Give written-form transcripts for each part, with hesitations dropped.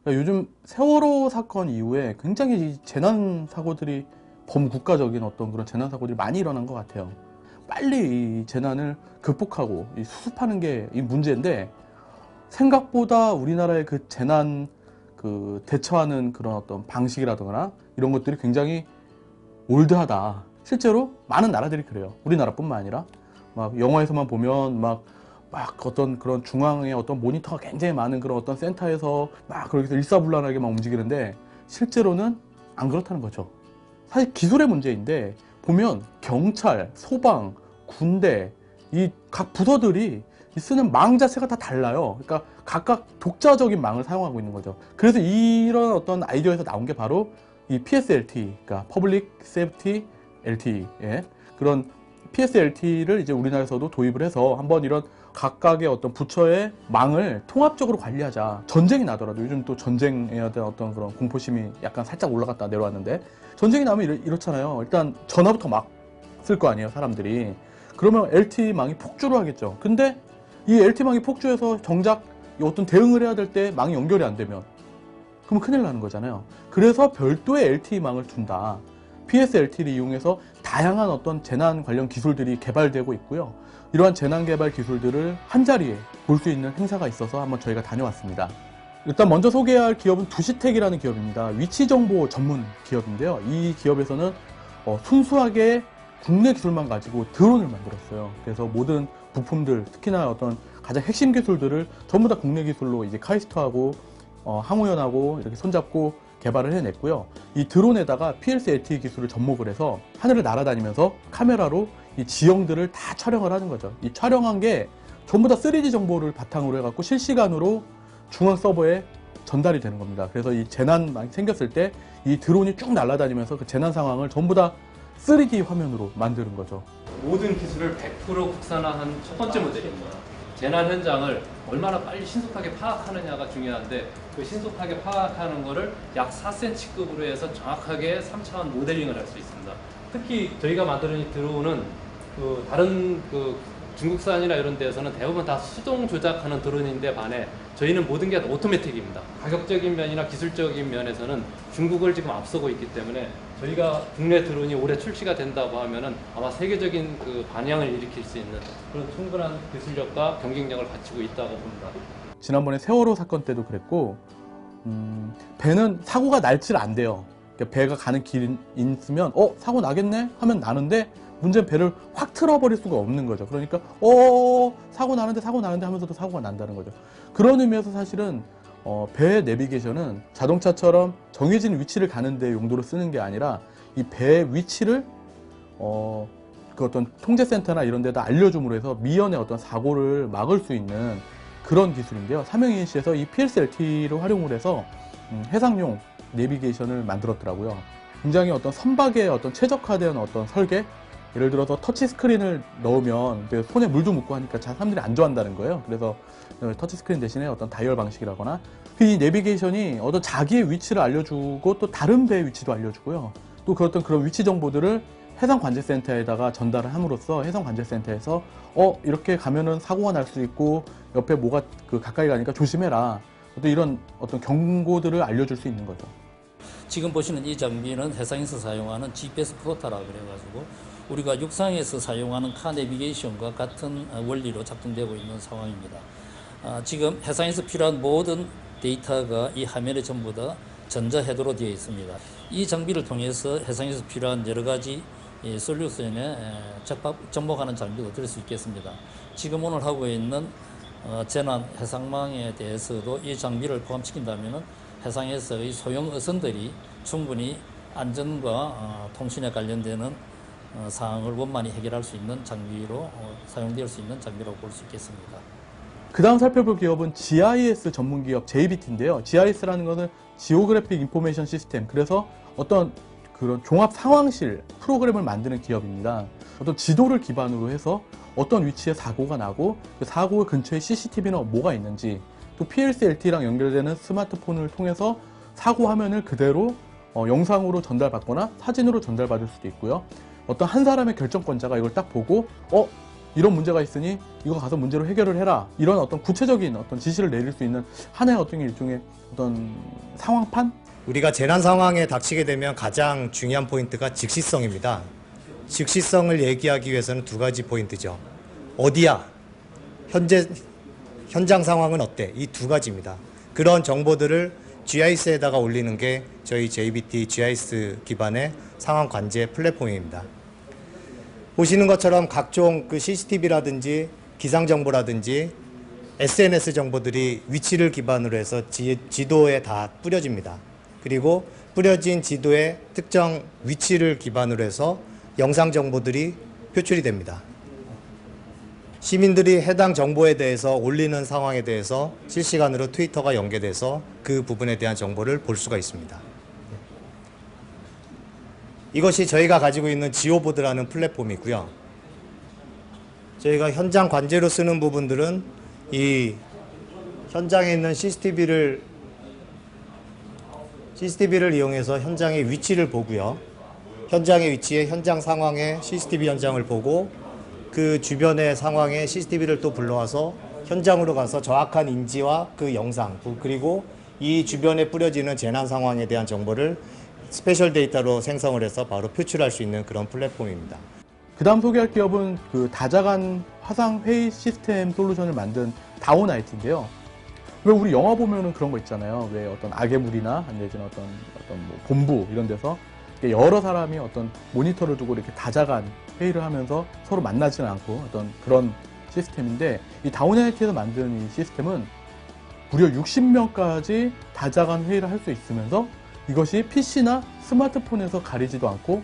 그러니까 요즘 세월호 사건 이후에 굉장히 이 재난 사고들이 범국가적인 어떤 그런 재난 사고들이 많이 일어난 것 같아요. 빨리 이 재난을 극복하고 이 수습하는 게 이 문제인데 생각보다 우리나라의 그 재난 그 대처하는 그런 어떤 방식이라거나 이런 것들이 굉장히 올드하다. 실제로 많은 나라들이 그래요. 우리나라뿐만 아니라 막 영화에서만 보면 막 어떤 그런 중앙에 어떤 모니터가 굉장히 많은 그런 어떤 센터에서 막 그렇게 일사불란하게 막 움직이는데 실제로는 안 그렇다는 거죠. 사실 기술의 문제인데 보면 경찰, 소방, 군대 이 각 부서들이 쓰는 망 자체가 다 달라요. 그러니까 각각 독자적인 망을 사용하고 있는 거죠. 그래서 이런 어떤 아이디어에서 나온 게 바로 이 PSLT, 그러니까 Public Safety LTE, 예. 그런 PSLT를 이제 우리나라에서도 도입을 해서 한번 이런 각각의 어떤 부처의 망을 통합적으로 관리하자. 전쟁이 나더라도 요즘 또 전쟁에 대한 어떤 그런 공포심이 약간 살짝 올라갔다 내려왔는데 전쟁이 나면 이렇잖아요. 일단 전화부터 막 쓸 거 아니에요, 사람들이. 그러면 LTE망이 폭주를 하겠죠. 근데 이 LTE망이 폭주해서 정작 어떤 대응을 해야 될 때 망이 연결이 안 되면 그러면 큰일 나는 거잖아요. 그래서 별도의 LTE망을 둔다. PSLT를 이용해서 다양한 어떤 재난 관련 기술들이 개발되고 있고요. 이러한 재난 개발 기술들을 한자리에 볼 수 있는 행사가 있어서 한번 저희가 다녀왔습니다. 일단 먼저 소개할 기업은 두시텍이라는 기업입니다. 위치정보 전문 기업인데요. 이 기업에서는 순수하게 국내 기술만 가지고 드론을 만들었어요. 그래서 모든 부품들, 특히나 어떤 가장 핵심 기술들을 전부 다 국내 기술로 이제 카이스트하고 항우연하고 이렇게 손잡고 개발을 해냈고요. 이 드론에다가 PLC-LTE 기술을 접목을 해서 하늘을 날아다니면서 카메라로 이 지형들을 다 촬영을 하는 거죠. 이 촬영한 게 전부 다 3D 정보를 바탕으로 해갖고 실시간으로 중앙 서버에 전달이 되는 겁니다. 그래서 이 재난이 생겼을 때 이 드론이 쭉 날아다니면서 그 재난 상황을 전부 다 3D 화면으로 만드는 거죠. 모든 기술을 100% 국산화한 첫 번째 모델입니다. 재난 현장을 얼마나 빨리 신속하게 파악하느냐가 중요한데 그 신속하게 파악하는 거를 약 4cm급으로 해서 정확하게 3차원 모델링을 할 수 있습니다. 특히 저희가 만드는 이 드론은 다른 중국산이나 이런 데에서는 대부분 다 수동 조작하는 드론인데 반해 저희는 모든 게 오토매틱입니다. 가격적인 면이나 기술적인 면에서는 중국을 지금 앞서고 있기 때문에 저희가 국내 드론이 올해 출시가 된다고 하면은 아마 세계적인 반향을 일으킬 수 있는 그런 충분한 기술력과 경쟁력을 갖추고 있다고 봅니다. 지난번에 세월호 사건 때도 그랬고 배는 사고가 날지를 안 돼요. 그러니까 배가 가는 길이 있으면 사고 나겠네 하면 나는데 문제는 배를 확 틀어버릴 수가 없는 거죠. 그러니까 사고 나는데 하면서도 사고가 난다는 거죠. 그런 의미에서 사실은 배의 내비게이션은 자동차처럼 정해진 위치를 가는 데 용도로 쓰는 게 아니라 이 배의 위치를 그 어떤 통제센터나 이런 데다 알려줌으로 해서 미연의 어떤 사고를 막을 수 있는 그런 기술인데요. 삼성ENC에서 이 PLC-LTE를 활용을 해서 해상용 내비게이션을 만들었더라고요. 굉장히 어떤 선박의 어떤 최적화된 어떤 설계, 예를 들어서 터치 스크린을 넣으면 손에 물도 묻고 하니까 사람들이 안 좋아한다는 거예요. 그래서 터치 스크린 대신에 어떤 다이얼 방식이라거나 이 내비게이션이 어떤 자기의 위치를 알려주고 또 다른 배의 위치도 알려주고요. 또 그런 위치 정보들을 해상관제센터에다가 전달을 함으로써 해상관제센터에서 이렇게 가면은 사고가 날 수 있고 옆에 뭐가 가까이 가니까 조심해라. 또 이런 어떤 경고들을 알려줄 수 있는 거죠. 지금 보시는 이 장비는 해상에서 사용하는 GPS 프로타라 그래가지고 우리가 육상에서 사용하는 카 내비게이션과 같은 원리로 작동되고 있는 상황입니다. 지금 해상에서 필요한 모든 데이터가 이 화면에 전부 다 전자해도로 되어 있습니다. 이 장비를 통해서 해상에서 필요한 여러 가지 솔루션에 접목하는 장비도 얻을 수 있겠습니다. 지금 오늘 하고 있는 재난 해상망에 대해서도 이 장비를 포함시킨다면 해상에서의 소형 어선들이 충분히 안전과 통신에 관련되는 사항을 원만히 해결할 수 있는 장비로 사용될 수 있는 장비로 볼 수 있겠습니다. 그 다음 살펴볼 기업은 GIS 전문 기업 JBT인데요. GIS라는 것은 지오그래픽 인포메이션 시스템, 그래서 어떤 그런 종합 상황실 프로그램을 만드는 기업입니다. 어떤 지도를 기반으로 해서 어떤 위치에 사고가 나고 그 사고 근처에 CCTV는 뭐가 있는지, 또 PLC-LTE랑 연결되는 스마트폰을 통해서 사고 화면을 그대로 영상으로 전달받거나 사진으로 전달받을 수도 있고요. 어떤 한 사람의 결정권자가 이걸 딱 보고 이런 문제가 있으니 이거 가서 문제로 해결을 해라. 이런 어떤 구체적인 어떤 지시를 내릴 수 있는 하나의 어떤 일종의 어떤 상황판? 우리가 재난 상황에 닥치게 되면 가장 중요한 포인트가 즉시성입니다. 즉시성을 얘기하기 위해서는 두 가지 포인트죠. 어디야? 현장 상황은 어때? 이 두 가지입니다. 그런 정보들을 GIS에다가 올리는 게 저희 JBT GIS 기반의 상황 관제 플랫폼입니다. 보시는 것처럼 각종 그 CCTV라든지 기상 정보라든지 SNS 정보들이 위치를 기반으로 해서 지도에 다 뿌려집니다. 그리고 뿌려진 지도의 특정 위치를 기반으로 해서 영상 정보들이 표출이 됩니다. 시민들이 해당 정보에 대해서 올리는 상황에 대해서 실시간으로 트위터가 연계돼서 그 부분에 대한 정보를 볼 수가 있습니다. 이것이 저희가 가지고 있는 지오보드라는 플랫폼이고요. 저희가 현장 관제로 쓰는 부분들은 이 현장에 있는 CCTV를 이용해서 현장의 위치를 보고요. 현장의 위치에 현장 상황의 CCTV 현장을 보고 그 주변의 상황에 CCTV를 또 불러와서 현장으로 가서 정확한 인지와 그 영상 그리고 이 주변에 뿌려지는 재난 상황에 대한 정보를 스페셜 데이터로 생성을 해서 바로 표출할 수 있는 그런 플랫폼입니다. 그 다음 소개할 기업은 그 다자간 화상 회의 시스템 솔루션을 만든 다온IT인데요. 왜 우리 영화 보면은 그런 거 있잖아요. 왜 어떤 악의물이나 내지는 어떤 뭐 본부 이런 데서 여러 사람이 어떤 모니터를 두고 이렇게 다자간 회의를 하면서 서로 만나지는 않고 어떤 그런 시스템인데, 이 다온IT에서 만든 이 시스템은 무려 60명까지 다자간 회의를 할 수 있으면서 이것이 PC나 스마트폰에서 가리지도 않고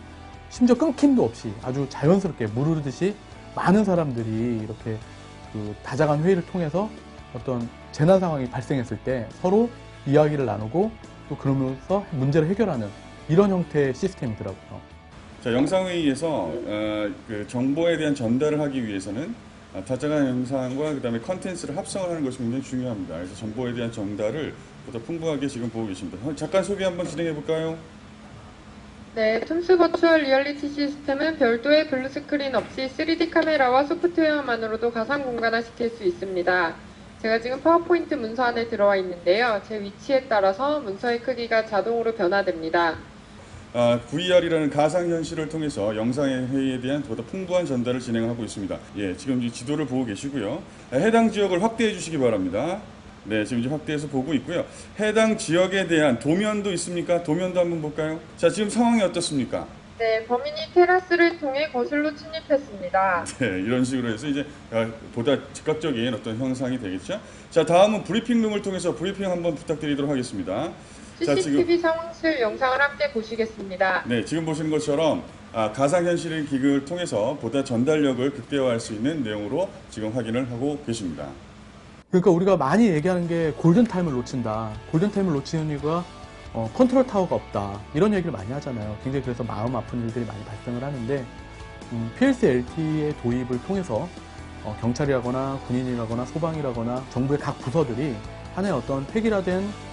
심지어 끊김도 없이 아주 자연스럽게 물 흐르듯이 많은 사람들이 이렇게 그 다자간 회의를 통해서 어떤 재난 상황이 발생했을 때 서로 이야기를 나누고 또 그러면서 문제를 해결하는 이런 형태의 시스템이더라고요. 자, 영상회의에서 그 정보에 대한 전달을 하기 위해서는 다자간 영상과 그다음에 컨텐츠를 합성을 하는 것이 굉장히 중요합니다. 그래서 정보에 대한 전달을 보다 풍부하게 지금 보고 계십니다. 잠깐 소개 한번 진행해 볼까요? 네, 툼스 버추얼 리얼리티 시스템은 별도의 블루 스크린 없이 3D 카메라와 소프트웨어만으로도 가상 공간화 시킬 수 있습니다. 제가 지금 파워포인트 문서 안에 들어와 있는데요. 제 위치에 따라서 문서의 크기가 자동으로 변화됩니다. VR이라는 가상현실을 통해서 영상의 회의에 대한 보다 풍부한 전달을 진행하고 있습니다. 예, 지금 이 지도를 보고 계시고요. 해당 지역을 확대해 주시기 바랍니다. 네, 지금 이제 확대해서 보고 있고요. 해당 지역에 대한 도면도 있습니까? 도면도 한번 볼까요? 자, 지금 상황이 어떻습니까? 네, 범인이 테라스를 통해 거실로 침입했습니다. 네, 이런 식으로 해서 이제 보다 즉각적인 어떤 형상이 되겠죠. 자, 다음은 브리핑룸을 통해서 브리핑 한번 부탁드리도록 하겠습니다. CCTV 상황실 영상을 함께 보시겠습니다. 네, 지금 보시는 것처럼 가상현실 기기를 통해서 보다 전달력을 극대화할 수 있는 내용으로 지금 확인을 하고 계십니다. 그러니까 우리가 많이 얘기하는 게 골든타임을 놓친다. 골든타임을 놓치는 이유가 컨트롤 타워가 없다. 이런 얘기를 많이 하잖아요. 굉장히 그래서 마음 아픈 일들이 많이 발생을 하는데 PLC-LTE의 도입을 통해서 경찰이라거나 군인이라거나 소방이라거나 정부의 각 부서들이 하나의 어떤 획일화된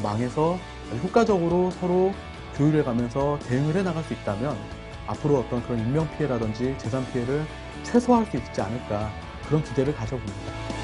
망에서 효과적으로 서로 조율해 가면서 대응을 해 나갈 수 있다면 앞으로 어떤 그런 인명피해라든지 재산피해를 최소화할 수 있지 않을까, 그런 기대를 가져봅니다.